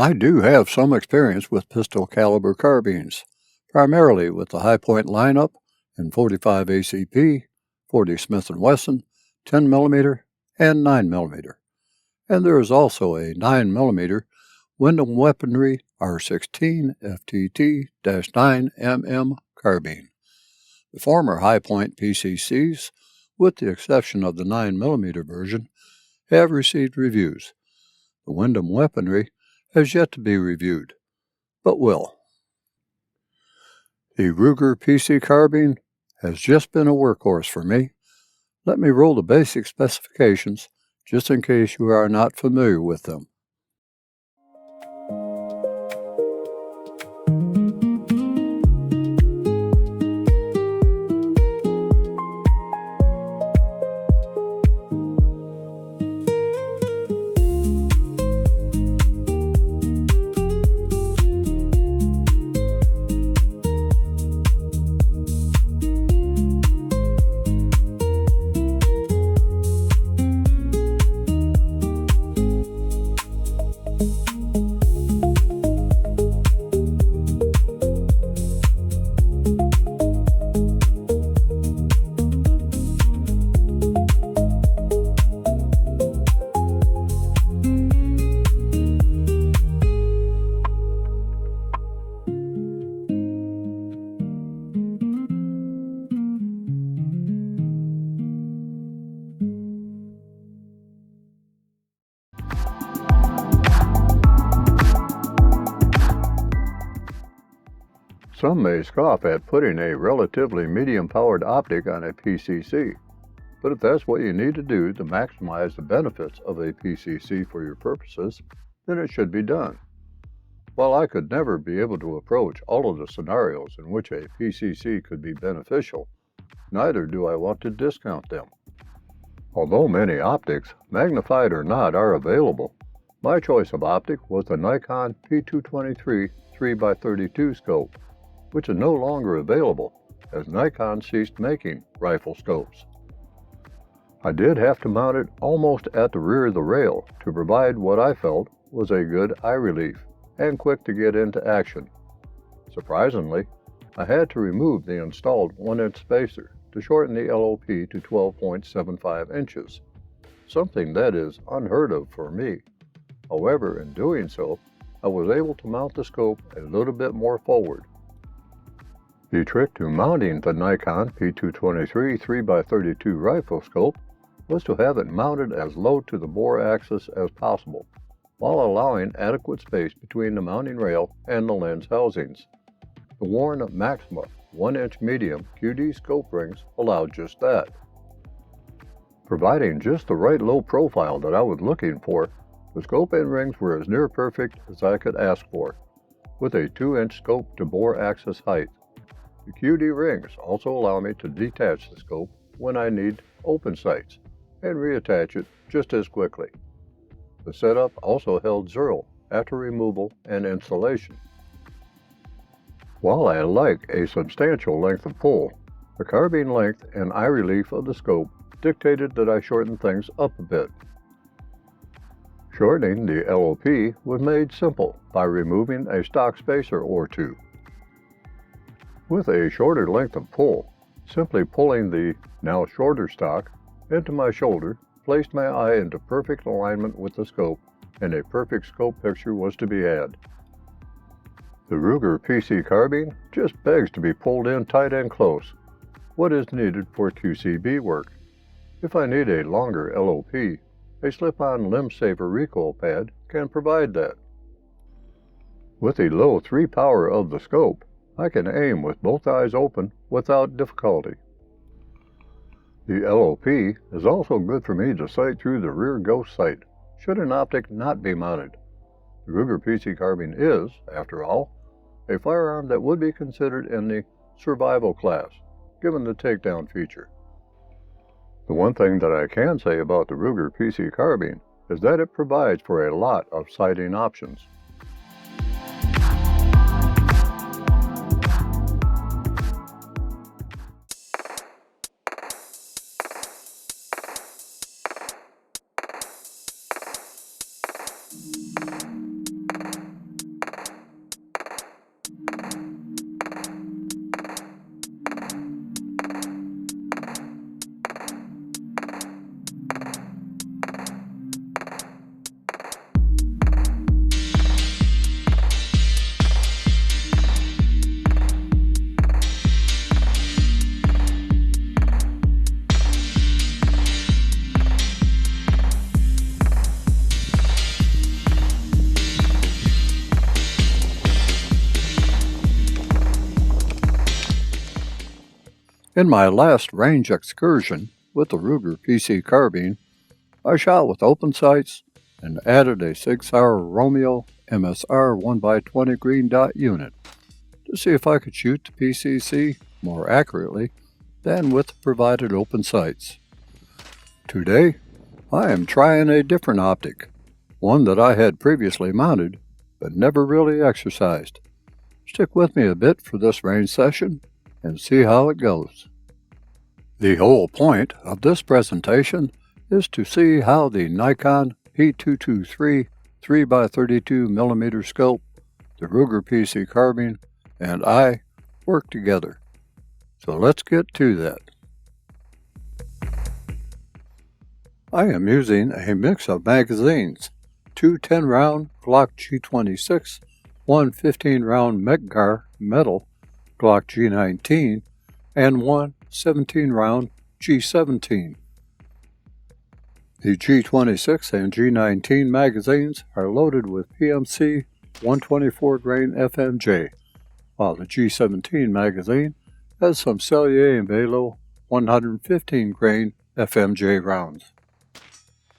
I do have some experience with pistol caliber carbines, primarily with the High Point lineup in 45 ACP, 40 Smith & Wesson, 10mm, and 9mm. And there is also a 9mm Wyndham Weaponry R16 FTT-9mm carbine. The former High Point PCCs, with the exception of the 9mm version, have received reviews. The Wyndham Weaponry has yet to be reviewed, but will. The Ruger PC carbine has just been a workhorse for me. Let me roll the basic specifications just in case you are not familiar with them. Some may scoff at putting a relatively medium-powered optic on a PCC, but if that's what you need to do to maximize the benefits of a PCC for your purposes, then it should be done. While I could never be able to approach all of the scenarios in which a PCC could be beneficial, neither do I want to discount them. Although many optics, magnified or not, are available, my choice of optic was the Nikon P223 3x32 scope, which is no longer available as Nikon ceased making Riflescopes. I did have to mount it almost at the rear of the rail to provide what I felt was a good eye relief and quick to get into action. Surprisingly, I had to remove the installed 1-inch spacer to shorten the LOP to 12.75 inches, something that is unheard of for me. However, in doing so, I was able to mount the scope a little bit more forward. The trick to mounting the Nikon P223 3x32 Riflescope was to have it mounted as low to the bore axis as possible, while allowing adequate space between the mounting rail and the lens housings. The Warren Maxima 1-inch medium QD scope rings allowed just that. Providing just the right low profile that I was looking for, the scope and rings were as near perfect as I could ask for, with a 2-inch scope to bore axis height. The QD rings also allow me to detach the scope when I need open sights and reattach it just as quickly. The setup also held zero after removal and installation. While I like a substantial length of pull, the carbine length and eye relief of the scope dictated that I shorten things up a bit. Shortening the LOP was made simple by removing a stock spacer or two. With a shorter length of pull, simply pulling the now shorter stock into my shoulder placed my eye into perfect alignment with the scope, and a perfect scope picture was to be had. The Ruger PC carbine just begs to be pulled in tight and close, what is needed for QCB work. If I need a longer LOP, a slip-on limb saver recoil pad can provide that. With the low 3 power of the scope, I can aim with both eyes open without difficulty. The LOP is also good for me to sight through the rear ghost sight, should an optic not be mounted. The Ruger PC carbine is, after all, a firearm that would be considered in the survival class, given the takedown feature. The one thing that I can say about the Ruger PC carbine is that it provides for a lot of sighting options. In my last range excursion with the Ruger PC Carbine, I shot with open sights and added a Sig Sauer Romeo MSR 1x20 green dot unit to see if I could shoot the PCC more accurately than with the provided open sights. Today, I am trying a different optic, one that I had previously mounted but never really exercised. Stick with me a bit for this range session and see how it goes. The whole point of this presentation is to see how the Nikon P223 3x32mm scope, the Ruger PC Carbine, and I work together. So let's get to that. I am using a mix of magazines, two 10-round Glock G26, one 15-round Meggar metal Glock G19, and one 17-round G17. The G26 and G19 magazines are loaded with PMC 124 grain FMJ, while the G17 magazine has some Cellier and Velo 115 grain FMJ rounds.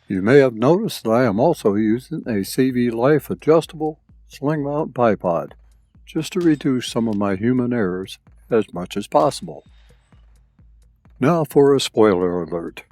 You may have noticed that I am also using a CV Life adjustable sling mount bipod, just to reduce some of my human errors as much as possible. Now for a spoiler alert.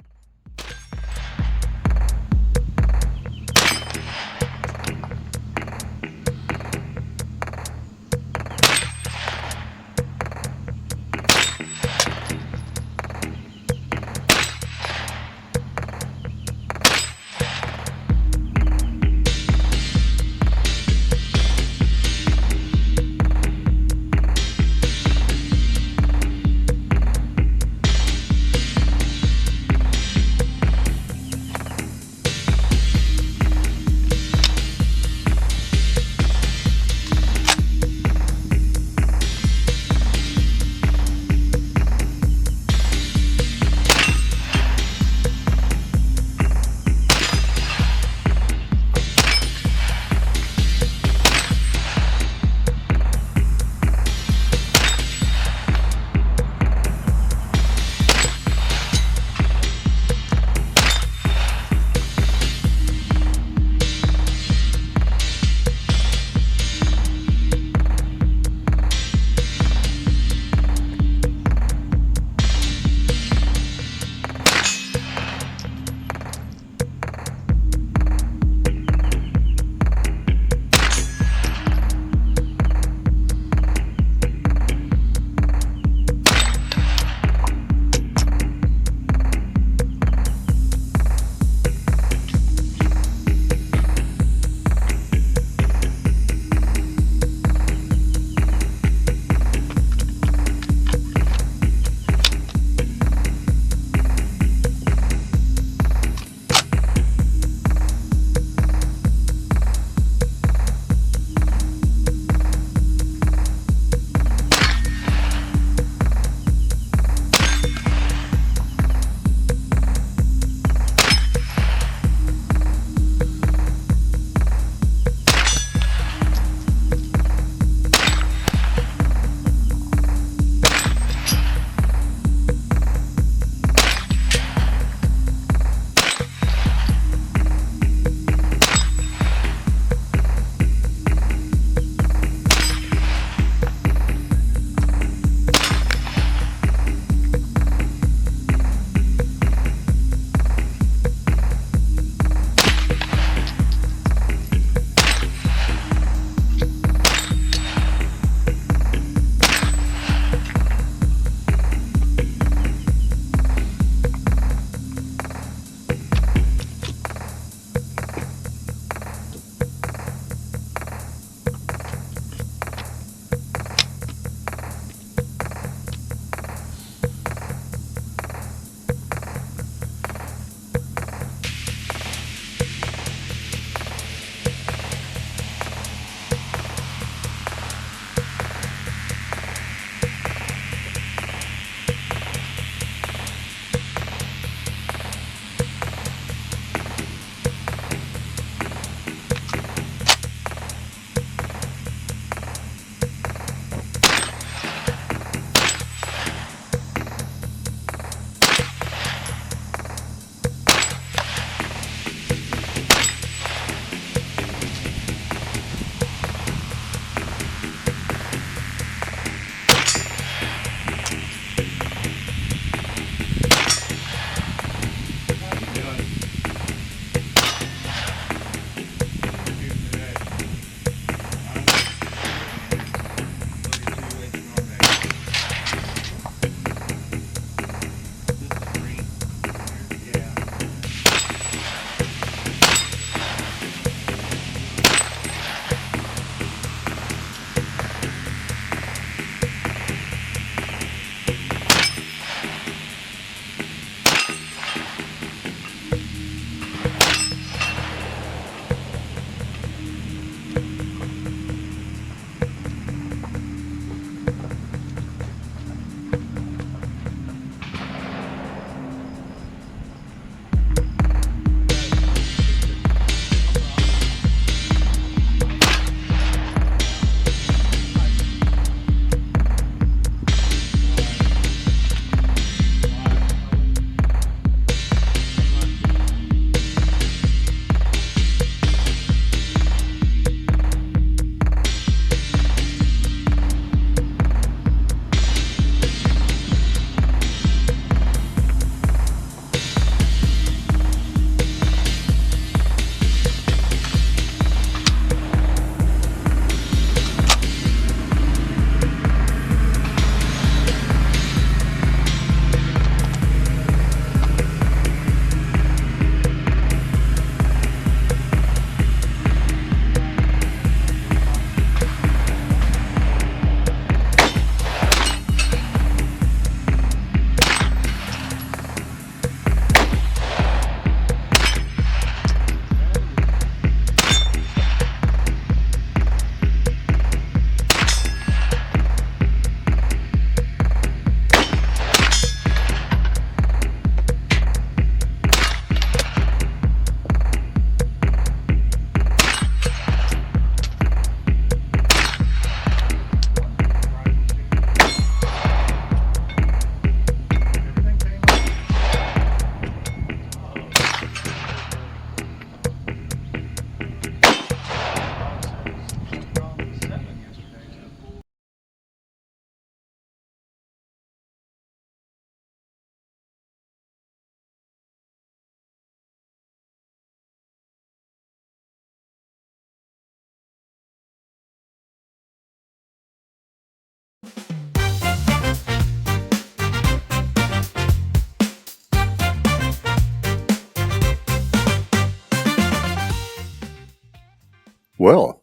Well,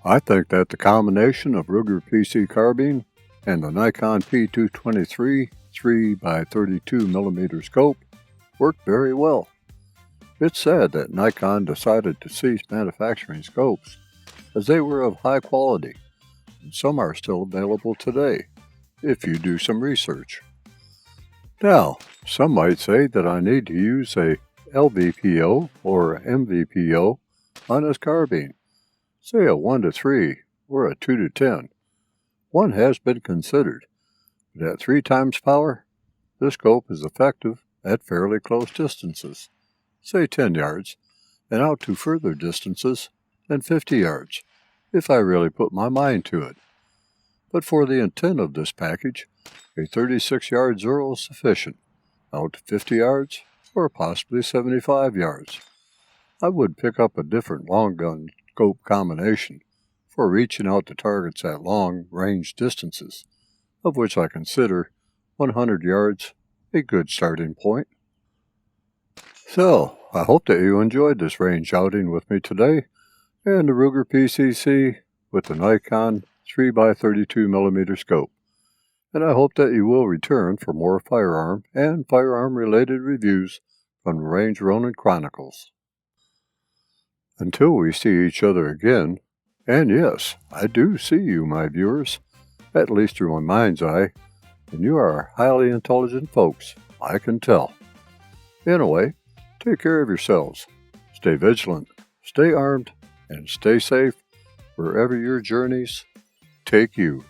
I think that the combination of Ruger PC Carbine and the Nikon P223 3x32mm scope worked very well. It's sad that Nikon decided to cease manufacturing scopes, as they were of high quality, and some are still available today, if you do some research. Now, some might say that I need to use a LVPO or MVPO on this carbine, say a 1 to 3 or a 2 to 10. One has been considered, but at 3 times power, this scope is effective at fairly close distances, say 10 yards, and out to further distances than 50 yards, if I really put my mind to it. But for the intent of this package, a 36-yard Zero is sufficient, out to 50 yards or possibly 75 yards. I would pick up a different long gun scope combination for reaching out to targets at long range distances, of which I consider 100 yards a good starting point. So, I hope that you enjoyed this range outing with me today, and the Ruger PCC with the Nikon 3x32mm scope. And I hope that you will return for more firearm and firearm-related reviews from Range Ronin Chronicles. Until we see each other again, and yes, I do see you, my viewers, at least through my mind's eye, and you are highly intelligent folks, I can tell. Anyway, take care of yourselves, stay vigilant, stay armed, and stay safe wherever your journeys take you.